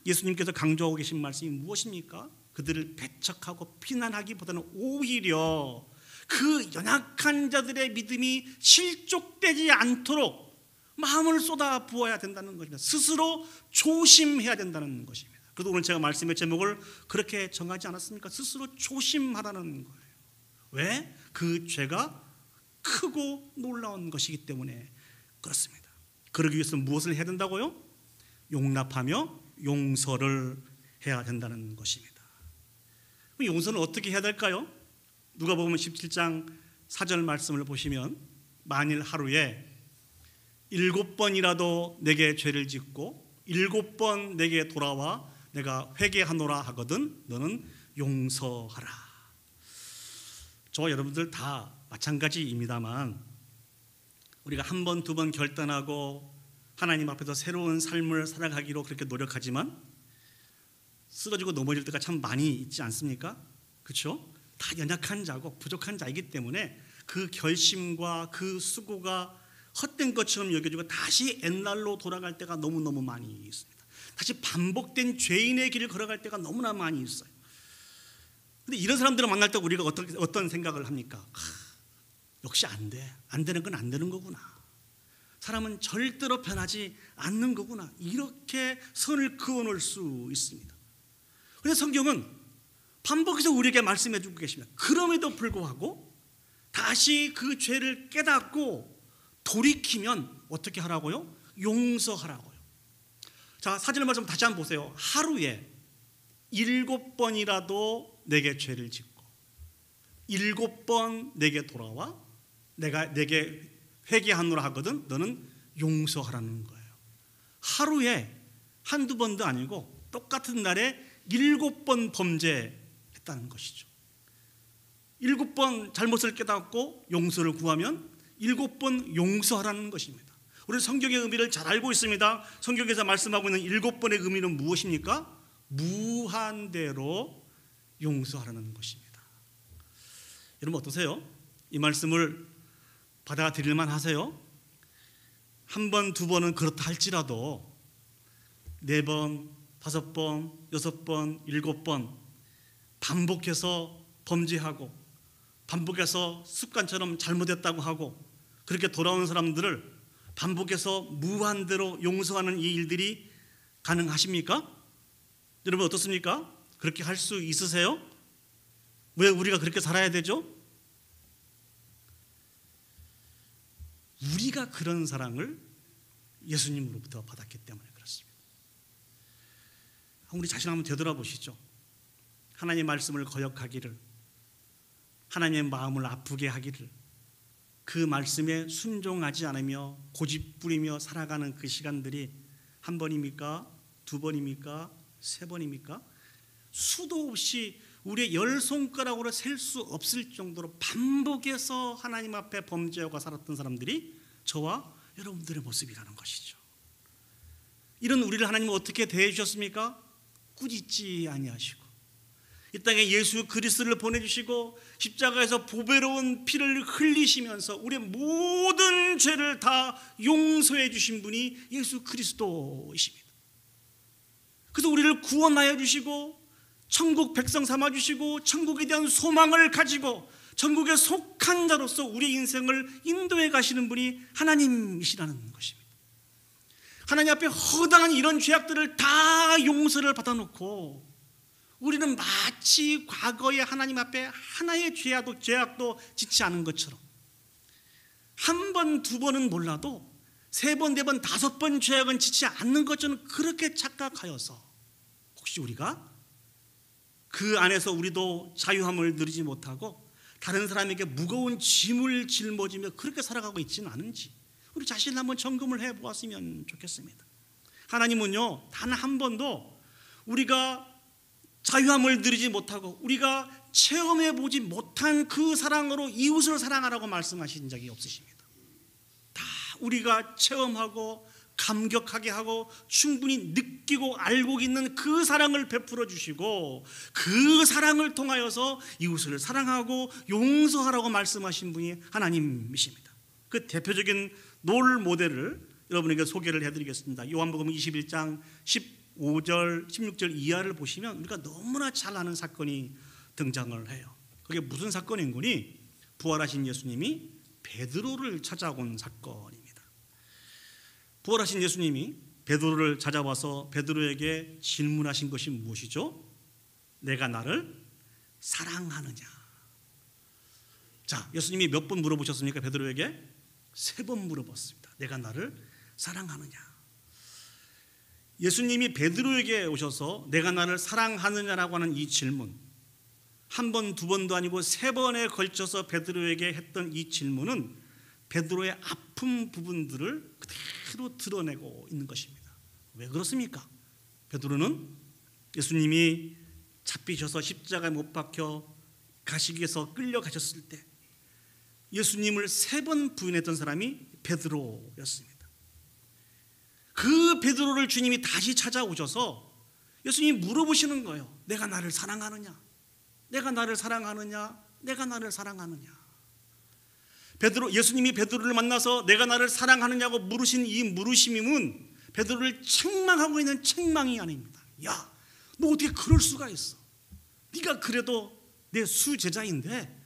예수님께서 강조하고 계신 말씀이 무엇입니까? 그들을 배척하고 비난하기보다는 오히려 그 연약한 자들의 믿음이 실족되지 않도록 마음을 쏟아 부어야 된다는 것입니다. 스스로 조심해야 된다는 것입니다. 그래서 오늘 제가 말씀의 제목을 그렇게 정하지 않았습니까? 스스로 조심하라는 거예요. 왜? 그 죄가 크고 놀라운 것이기 때문에 그렇습니다. 그러기 위해서 무엇을 해야 된다고요? 용납하며 용서를 해야 된다는 것입니다. 용서는 어떻게 해야 될까요? 누가복음 17장 4절 말씀을 보시면 만일 하루에 7번이라도 내게 죄를 짓고 7번 내게 돌아와 내가 회개하노라 하거든 너는 용서하라. 저와 여러분들 다 마찬가지입니다만 우리가 한 번, 두 번 결단하고 하나님 앞에서 새로운 삶을 살아가기로 그렇게 노력하지만 쓰러지고 넘어질 때가 참 많이 있지 않습니까? 그렇죠? 다 연약한 자고 부족한 자이기 때문에 그 결심과 그 수고가 헛된 것처럼 여겨지고 다시 옛날로 돌아갈 때가 너무너무 많이 있습니다. 다시 반복된 죄인의 길을 걸어갈 때가 너무나 많이 있어요. 근데 이런 사람들을 만날 때 우리가 어떤 생각을 합니까? 역시 안 돼. 안 되는 건 안 되는 거구나. 사람은 절대로 변하지 않는 거구나. 이렇게 선을 그어놓을 수 있습니다. 그런데 성경은 반복해서 우리에게 말씀해 주고 계십니다. 그럼에도 불구하고 다시 그 죄를 깨닫고 돌이키면 어떻게 하라고요? 용서하라고요. 자, 사진을 말씀 다시 한번 보세요. 하루에 7번이라도 내게 죄를 짓고 7번 내게 돌아와 내게 회개하노라 하거든 너는 용서하라는 거예요. 하루에 한두 번도 아니고 똑같은 날에 7번 범죄했다는 것이죠. 7번 잘못을 깨닫고 용서를 구하면 7번 용서하라는 것입니다. 우리 성경의 의미를 잘 알고 있습니다. 성경에서 말씀하고 있는 7번의 의미는 무엇입니까? 무한대로 용서하라는 것입니다. 여러분 어떠세요? 이 말씀을 받아들일만 하세요? 한 번, 두 번은 그렇다 할지라도 4번, 5번, 6번, 7번 반복해서 범죄하고 반복해서 습관처럼 잘못했다고 하고 그렇게 돌아오는 사람들을 반복해서 무한대로 용서하는 이 일들이 가능하십니까? 여러분 어떻습니까? 그렇게 할 수 있으세요? 왜 우리가 그렇게 살아야 되죠? 우리가 그런 사랑을 예수님으로부터 받았기 때문에 그렇습니다. 우리 자신 한번 되돌아보시죠. 하나님의 말씀을 거역하기를, 하나님의 마음을 아프게 하기를, 그 말씀에 순종하지 않으며 고집부리며 살아가는 그 시간들이 한 번입니까? 두 번입니까? 세 번입니까? 수도 없이 우리의 10손가락으로 셀 수 없을 정도로 반복해서 하나님 앞에 범죄하고 살았던 사람들이 저와 여러분들의 모습이라는 것이죠. 이런 우리를 하나님은 어떻게 대해 주셨습니까? 꾸짖지 아니하시고 이 땅에 예수 그리스도를 보내주시고 십자가에서 보배로운 피를 흘리시면서 우리의 모든 죄를 다 용서해 주신 분이 예수 그리스도이십니다. 그래서 우리를 구원하여 주시고 천국 백성 삼아 주시고 천국에 대한 소망을 가지고 천국에 속한 자로서 우리의 인생을 인도해 가시는 분이 하나님이시라는 것입니다. 하나님 앞에 허다한 이런 죄악들을 다 용서를 받아놓고 우리는 마치 과거에 하나님 앞에 하나의 죄악도 짓지 않은 것처럼 한 번, 두 번은 몰라도 3번, 4번, 5번 죄악은 짓지 않는 것처럼 그렇게 착각하여서 혹시 우리가 그 안에서 우리도 자유함을 누리지 못하고 다른 사람에게 무거운 짐을 짊어지며 그렇게 살아가고 있지는 않은지 우리 자신을 한번 점검을 해보았으면 좋겠습니다. 하나님은요 단 한 번도 우리가 자유함을 누리지 못하고 우리가 체험해보지 못한 그 사랑으로 이웃을 사랑하라고 말씀하신 적이 없으십니다. 다 우리가 체험하고 감격하게 하고 충분히 느끼고 알고 있는 그 사랑을 베풀어 주시고 그 사랑을 통하여서 이웃을 사랑하고 용서하라고 말씀하신 분이 하나님이십니다. 그 대표적인 롤 모델을 여러분에게 소개를 해드리겠습니다. 요한복음 21장 15절 16절 이하를 보시면 우리가 너무나 잘 아는 사건이 등장을 해요. 그게 무슨 사건인 거니? 부활하신 예수님이 베드로를 찾아온 사건입니다. 부활하신 예수님이 베드로를 찾아와서 베드로에게 질문하신 것이 무엇이죠? 내가 나를 사랑하느냐? 자, 예수님이 몇 번 물어보셨습니까? 베드로에게 3번 물어봤습니다. 내가 나를 사랑하느냐? 예수님이 베드로에게 오셔서 내가 나를 사랑하느냐라고 하는 이 질문, 한 번, 두 번도 아니고 3번에 걸쳐서 베드로에게 했던 이 질문은 베드로의 아픈 부분들을 그대로 드러내고 있는 것입니다. 왜 그렇습니까? 베드로는 예수님이 잡히셔서 십자가에 못 박혀 가시기에서 끌려가셨을 때 예수님을 3번 부인했던 사람이 베드로였습니다. 그 베드로를 주님이 다시 찾아오셔서 예수님이 물어보시는 거예요. 내가 나를 사랑하느냐? 내가 나를 사랑하느냐? 내가 나를 사랑하느냐? 예수님이 베드로를 만나서 내가 나를 사랑하느냐고 물으신 이 물으심은 베드로를 책망하고 있는 책망이 아닙니다. 야, 너 어떻게 그럴 수가 있어? 네가 그래도 내 수제자인데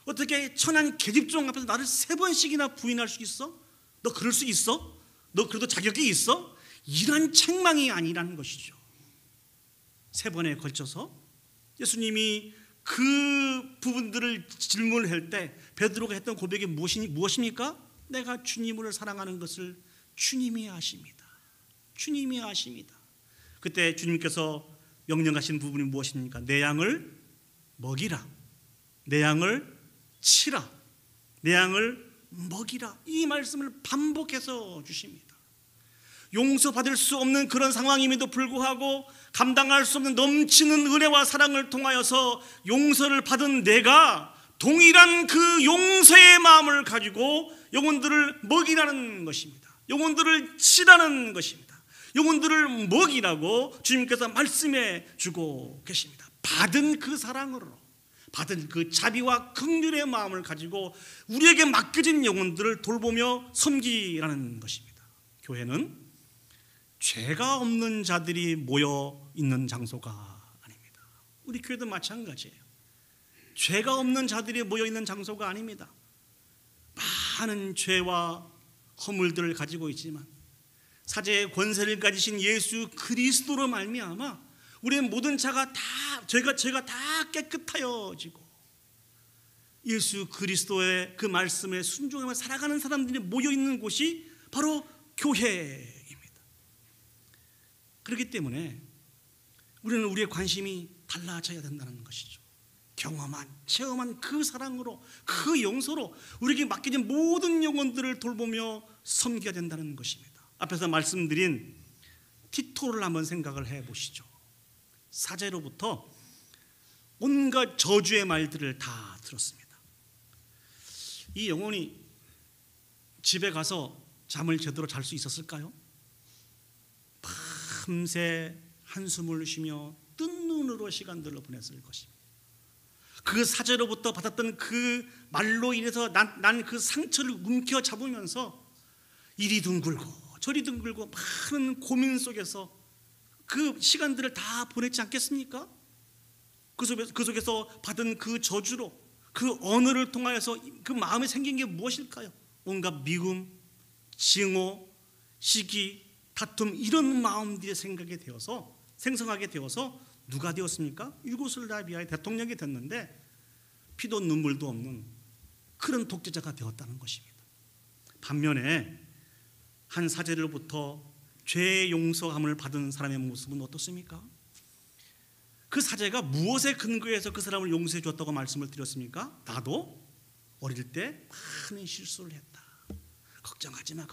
어떻게 천한 계집종 앞에서 나를 3번씩이나 부인할 수 있어? 너 그럴 수 있어? 너 그래도 자격이 있어? 이런 책망이 아니라는 것이죠. 3번에 걸쳐서 예수님이 그 부분들을 질문을 할 때 베드로가 했던 고백이 무엇입니까? 내가 주님을 사랑하는 것을 주님이 아십니다. 주님이 아십니다. 그때 주님께서 명령하신 부분이 무엇입니까? 내 양을 먹이라, 내 양을 치라, 내 양을 먹이라. 이 말씀을 반복해서 주십니다. 용서받을 수 없는 그런 상황임에도 불구하고 감당할 수 없는 넘치는 은혜와 사랑을 통하여서 용서를 받은 내가 동일한 그 용서의 마음을 가지고 영혼들을 먹이라는 것입니다. 영혼들을 치라는 것입니다. 영혼들을 먹이라고 주님께서 말씀해 주고 계십니다. 받은 그 사랑으로, 받은 그 자비와 긍휼의 마음을 가지고 우리에게 맡겨진 영혼들을 돌보며 섬기라는 것입니다. 교회는 죄가 없는 자들이 모여 있는 장소가 아닙니다. 우리 교회도 마찬가지예요. 죄가 없는 자들이 모여 있는 장소가 아닙니다. 많은 죄와 허물들을 가지고 있지만 사제의 권세를 가지신 예수 그리스도로 말미암아 우리의 모든 죄가 다 깨끗하여지고 예수 그리스도의 그 말씀에 순종하며 살아가는 사람들이 모여 있는 곳이 바로 교회입니다. 그렇기 때문에 우리는 우리의 관심이 달라져야 된다는 것이죠. 체험한 그 사랑으로, 그 용서로 우리에게 맡겨진 모든 영혼들을 돌보며 섬겨야 된다는 것입니다. 앞에서 말씀드린 티토를 한번 생각을 해보시죠. 사제로부터 온갖 저주의 말들을 다 들었습니다. 이 영혼이 집에 가서 잠을 제대로 잘 수 있었을까요? 밤새 한숨을 쉬며 뜬 눈으로 시간들을 보냈을 것입니다. 그 사제로부터 받았던 그 말로 인해서 난 그 상처를 움켜잡으면서 이리 둥글고 저리 둥글고 많은 고민 속에서 그 시간들을 다 보냈지 않겠습니까? 그 속에서 받은 그 저주로, 그 언어를 통하여서 그 마음에 생긴 게 무엇일까요? 온갖 미움, 증오, 시기, 다툼, 이런 마음들이 생성하게 되어서 누가 되었습니까? 유고슬라비아의 대통령이 됐는데 피도 눈물도 없는 그런 독재자가 되었다는 것입니다. 반면에 한 사제로부터 죄 용서함을 받은 사람의 모습은 어떻습니까? 그 사제가 무엇에 근거해서 그 사람을 용서해 줬다고 말씀을 드렸습니까? 나도 어릴 때 많은 실수를 했다. 걱정하지 마.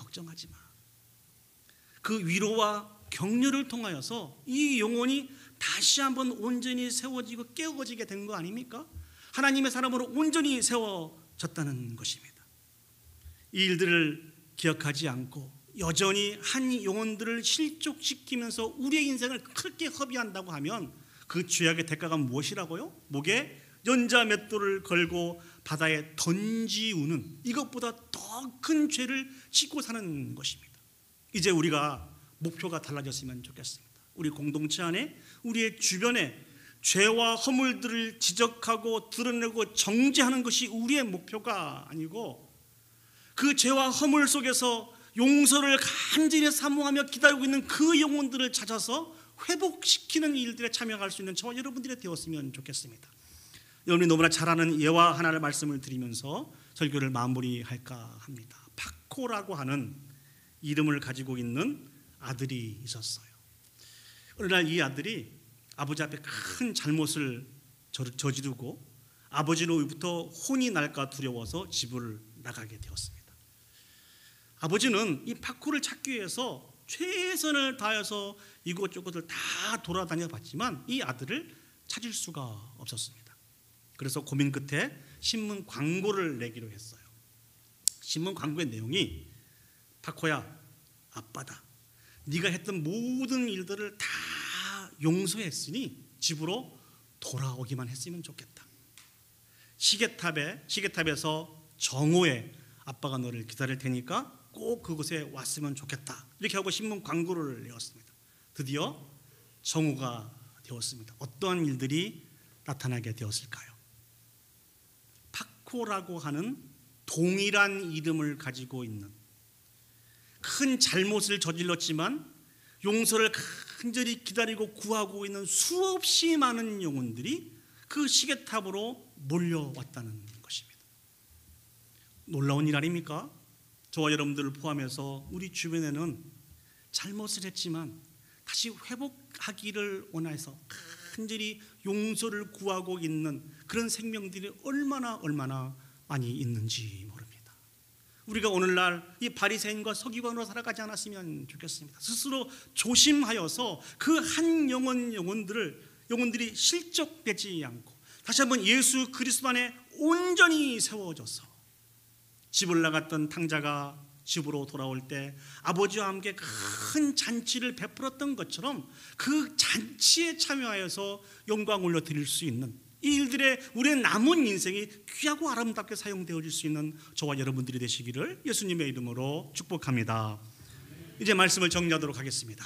그 위로와 격려를 통하여서 이 영혼이 다시 한번 온전히 세워지고 깨어지게 된 거 아닙니까? 하나님의 사람으로 온전히 세워졌다는 것입니다. 이 일들을 기억하지 않고 여전히 한 영혼들을 실족시키면서 우리의 인생을 그렇게 허비한다고 하면 그 죄악의 대가가 무엇이라고요? 목에 연자맷돌을 걸고 바다에 던지우는 이것보다 더 큰 죄를 짓고 사는 것입니다. 이제 우리가 목표가 달라졌으면 좋겠습니다. 우리 공동체 안에, 우리의 주변에 죄와 허물들을 지적하고 드러내고 정죄하는 것이 우리의 목표가 아니고 그 죄와 허물 속에서 용서를 간절히 사모하며 기다리고 있는 그 영혼들을 찾아서 회복시키는 일들에 참여할 수 있는 저와 여러분들이 되었으면 좋겠습니다. 여러분이 너무나 잘 아는 예화 하나를 말씀을 드리면서 설교를 마무리할까 합니다. 파코라고 하는 이름을 가지고 있는 아들이 있었어요. 어느 날 이 아들이 아버지 앞에 큰 잘못을 저지르고 아버지로부터 혼이 날까 두려워서 집을 나가게 되었습니다. 아버지는 이 파코를 찾기 위해서 최선을 다해서 이곳저곳을 다 돌아다녀 봤지만 이 아들을 찾을 수가 없었습니다. 그래서 고민 끝에 신문 광고를 내기로 했어요. 신문 광고의 내용이 파코야, 아빠다. 네가 했던 모든 일들을 다 용서했으니 집으로 돌아오기만 했으면 좋겠다. 시계탑에서 정오에 아빠가 너를 기다릴 테니까 꼭 그곳에 왔으면 좋겠다. 이렇게 하고 신문 광고를 내었습니다. 드디어 정오가 되었습니다. 어떠한 일들이 나타나게 되었을까요? 파코라고 하는 동일한 이름을 가지고 있는 큰 잘못을 저질렀지만 용서를 간절히 기다리고 구하고 있는 수없이 많은 영혼들이 그 시계탑으로 몰려왔다는 것입니다. 놀라운 일 아닙니까? 저와 여러분들을 포함해서 우리 주변에는 잘못을 했지만 다시 회복하기를 원해서 간절히 용서를 구하고 있는 그런 생명들이 얼마나 많이 있는지 모릅니다. 우리가 오늘날 이 바리새인과 서기관으로 살아가지 않았으면 좋겠습니다. 스스로 조심하여서 그 한 영혼들이 실족되지 않고 다시 한번 예수 그리스도 안에 온전히 세워져서 집을 나갔던 탕자가 집으로 돌아올 때 아버지와 함께 큰 잔치를 베풀었던 것처럼 그 잔치에 참여하여서 영광 올려드릴 수 있는 이 일들에 우리의 남은 인생이 귀하고 아름답게 사용되어질 수 있는 저와 여러분들이 되시기를 예수님의 이름으로 축복합니다. 이제 말씀을 정리하도록 하겠습니다.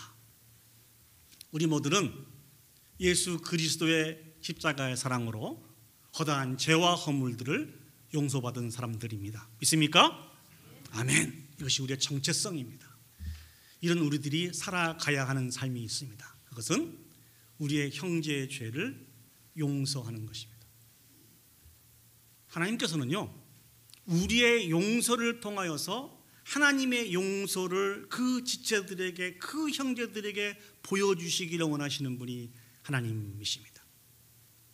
우리 모두는 예수 그리스도의 십자가의 사랑으로 허다한 죄와 허물들을 용서받은 사람들입니다. 믿습니까? 아멘. 이것이 우리의 정체성입니다. 이런 우리들이 살아가야 하는 삶이 있습니다. 그것은 우리의 형제의 죄를 용서하는 것입니다. 하나님께서는요, 우리의 용서를 통하여서 하나님의 용서를 그 지체들에게, 그 형제들에게 보여주시기를 원하시는 분이 하나님이십니다.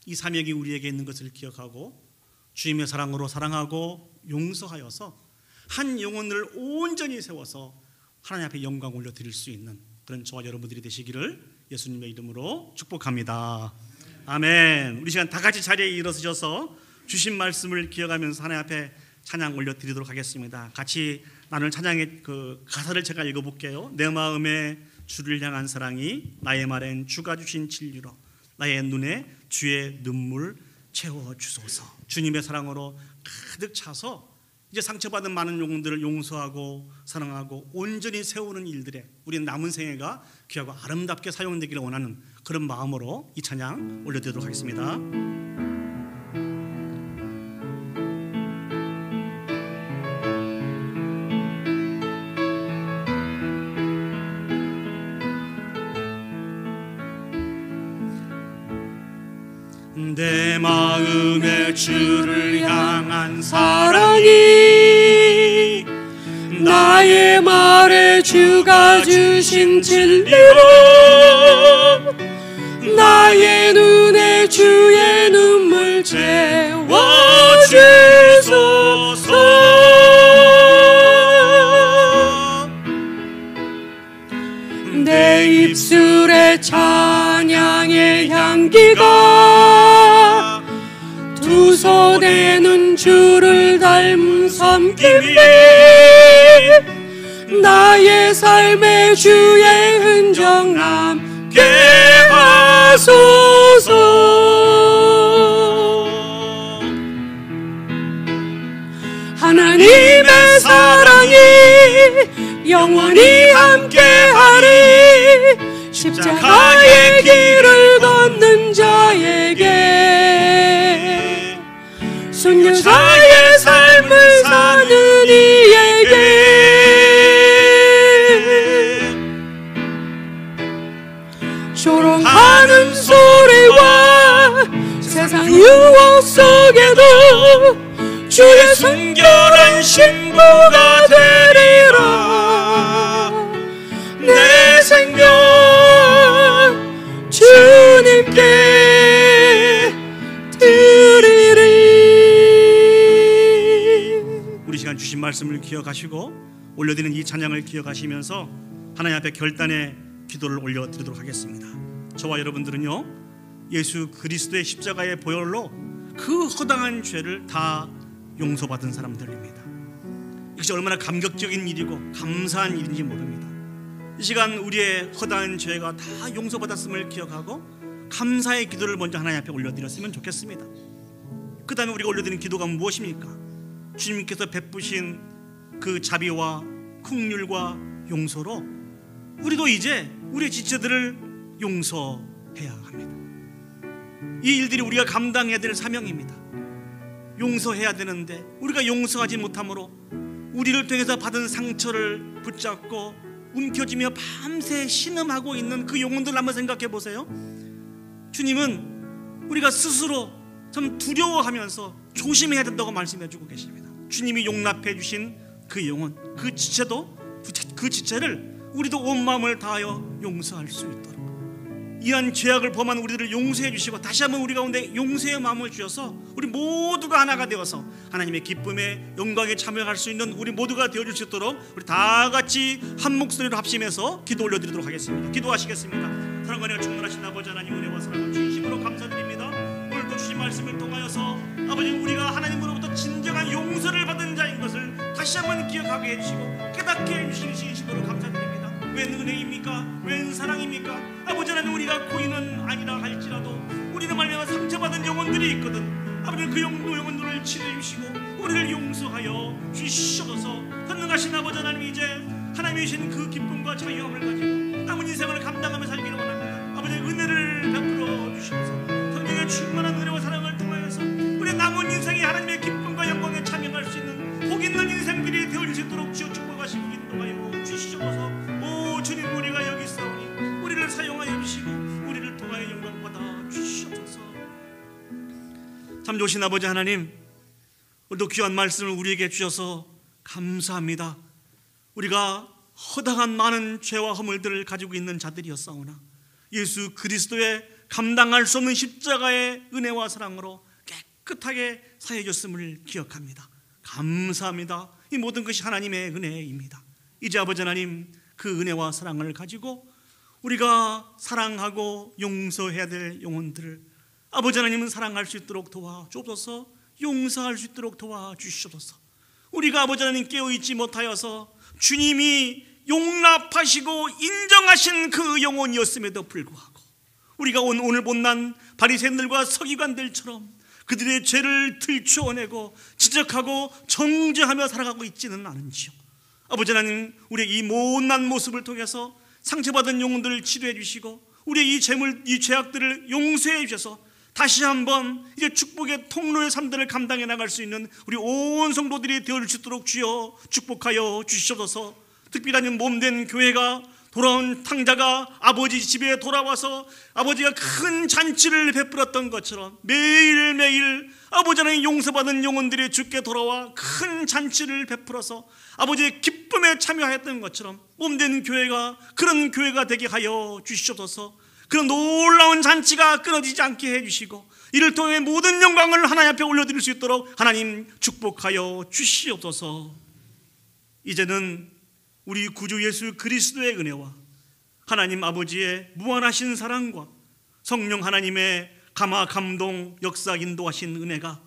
이 사명이 우리에게 있는 것을 기억하고 주님의 사랑으로 사랑하고 용서하여서 한 영혼을 온전히 세워서 하나님 앞에 영광 올려드릴 수 있는 그런 저와 여러분들이 되시기를 예수님의 이름으로 축복합니다. 아멘. 우리 시간 다 같이 자리에 일어서셔서 주신 말씀을 기억하면서 하나님 앞에 찬양 올려드리도록 하겠습니다. 같이 나눌 찬양의 그 가사를 제가 읽어볼게요. 내 마음에 주를 향한 사랑이 나의 말엔 주가 주신 진리로 나의 눈에 주의 눈물 채워주소서. 주님의 사랑으로 가득 차서 이제 상처받은 많은 영혼들을 용서하고 사랑하고 온전히 세우는 일들에 우리 남은 생애가 귀하고 아름답게 사용되기를 원하는 그런 마음으로 이 찬양 올려드리도록 하겠습니다. 내 마음에 주를 향한 사랑이 나의 말에 주가 주신 진리로 나의 눈에 주의 눈물 채워주소서. 내 입술에 찬양의 향기가 두 손에는 주를 닮은 섬김이 나의 삶에 주의 흔적 남게 하소서. 하나님의 사랑이 영원히 함께하리. 십자가의 길을 걷는 자에게 순교자의 삶을 사는 이에게 조롱하는 소리와 세상 유혹 속에도 주의 순결한 신부가 되리라. 내 생명 주님께 드리리. 우리 시간 주신 말씀을 기억하시고 올려드리는 이 찬양을 기억하시면서 하나님 앞에 결단의 기도를 올려드리도록 하겠습니다. 저와 여러분들은요, 예수 그리스도의 십자가의 보혈로 그 허당한 죄를 다 용서받은 사람들입니다. 이것이 얼마나 감격적인 일이고 감사한 일인지 모릅니다. 이 시간 우리의 허다한 죄가 다 용서받았음을 기억하고 감사의 기도를 먼저 하나님 앞에 올려드렸으면 좋겠습니다. 그 다음에 우리가 올려드리는 기도가 무엇입니까? 주님께서 베푸신 그 자비와 긍휼과 용서로 우리도 이제 우리의 지체들을 용서해야 합니다. 이 일들이 우리가 감당해야 될 사명입니다. 용서해야 되는데 우리가 용서하지 못함으로 우리를 통해서 받은 상처를 붙잡고 움켜쥐며 밤새 신음하고 있는 그 영혼들 한번 생각해 보세요. 주님은 우리가 스스로 참 두려워하면서 조심해야 된다고 말씀해 주고 계십니다. 주님이 용납해 주신 그 영혼, 그 지체를 우리도 온 마음을 다하여 용서할 수 있도록, 이한 죄악을 범한 우리들을 용서해 주시고 다시 한번 우리 가운데 용서의 마음을 주셔서 우리 모두가 하나가 되어서 하나님의 기쁨에 영광에 참여할 수 있는 우리 모두가 되어줄 수 있도록 우리 다 같이 한 목소리로 합심해서 기도 올려드리도록 하겠습니다. 기도하시겠습니다. 사랑과 충만하신 아버지 하나님, 은혜와 사랑을 진심으로 감사드립니다. 오늘도 주신 말씀을 통하여서 아버지, 우리가 하나님으로부터 진정한 용서를 받은 자인 것을 다시 한번 기억하게 해주시고 깨닫게 해주시는 진심으로 감사드립니다. 웬 은혜입니까? 웬 사랑입니까? 아버지 하나님, 우리가 고인은 아니라 할지라도 우리는 말미암아 상처받은 영혼들이 있거든. 아버지, 그 영혼들을 치료해 주시고 우리를 용서하여 주시옵소서. 전능하신 아버지 하나님, 이제 하나님이 주신 그 기쁨과 자유함을 가지고 남은 인생을 감당하며 살기를 원합니다. 아버지, 은혜를 베풀어 주시옵소서. 성령의 충만한 은혜와 사랑을 통하여서 우리 남은 인생이 하나님의 기쁨과 영광에 참여할 수 있는 복 있는 인생들이 되어질 수 있도록 주여 축복하시고 인도하여 주시옵소서. 오 주님, 우리가 여기 있사오니 우리를 사용하여 주시고 우리를 통하여 영광 받아 주시옵소서. 참 좋으신 아버지 하나님, 오늘도 귀한 말씀을 우리에게 주셔서 감사합니다. 우리가 허다한 많은 죄와 허물들을 가지고 있는 자들이었사오나 예수 그리스도의 감당할 수 없는 십자가의 은혜와 사랑으로 깨끗하게 사해 줬음을 기억합니다. 감사합니다. 이 모든 것이 하나님의 은혜입니다. 이제 아버지 하나님, 그 은혜와 사랑을 가지고 우리가 사랑하고 용서해야 될 영혼들을 아버지 하나님은 사랑할 수 있도록 도와주옵소서. 용서할 수 있도록 도와주시옵소서. 우리가 아버지 하나님 깨어있지 못하여서 주님이 용납하시고 인정하신 그 영혼이었음에도 불구하고 우리가 오늘 못난 바리새인들과 서기관들처럼 그들의 죄를 들추어내고 지적하고 정죄하며 살아가고 있지는 않은지요. 아버지 하나님, 우리의 이 못난 모습을 통해서 상처받은 영혼들을 치료해 주시고 우리의 이 죄악들을 용서해 주셔서 다시 한번 이제 축복의 통로의 삶들을 감당해 나갈 수 있는 우리 온 성도들이 되어줄 수 있도록 주여 축복하여 주시옵소서. 특별한 몸된 교회가 돌아온 탕자가 아버지 집에 돌아와서 아버지가 큰 잔치를 베풀었던 것처럼 매일매일 아버지 하나님 용서받은 영혼들이 주께 돌아와 큰 잔치를 베풀어서 아버지의 기쁨에 참여하였던 것처럼 몸된 교회가 그런 교회가 되게 하여 주시옵소서. 그런 놀라운 잔치가 끊어지지 않게 해주시고 이를 통해 모든 영광을 하나님 앞에 올려드릴 수 있도록 하나님 축복하여 주시옵소서. 이제는 우리 구주 예수 그리스도의 은혜와 하나님 아버지의 무한하신 사랑과 성령 하나님의 감화 감동 역사 인도하신 은혜가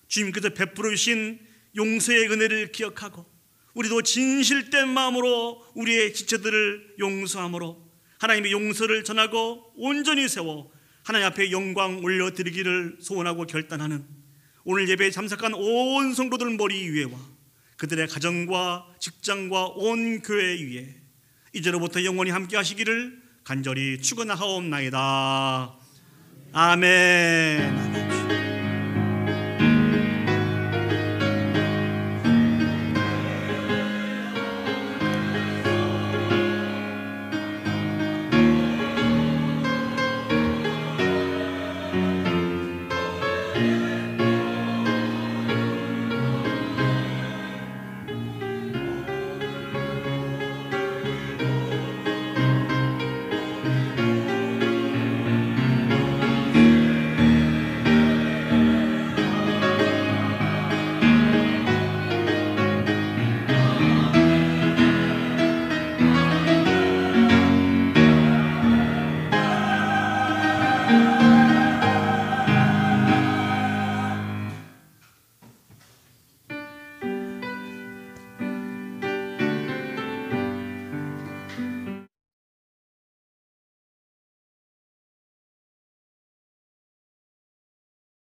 주님께서 베풀어 주신 용서의 은혜를 기억하고 우리도 진실된 마음으로 우리의 지체들을 용서함으로 하나님의 용서를 전하고 온전히 세워 하나님 앞에 영광 올려드리기를 소원하고 결단하는 오늘 예배에 참석한 온 성도들 머리 위에와 그들의 가정과 직장과 온 교회 위에 이제로부터 영원히 함께 하시기를 간절히 축원하옵나이다. 아멘.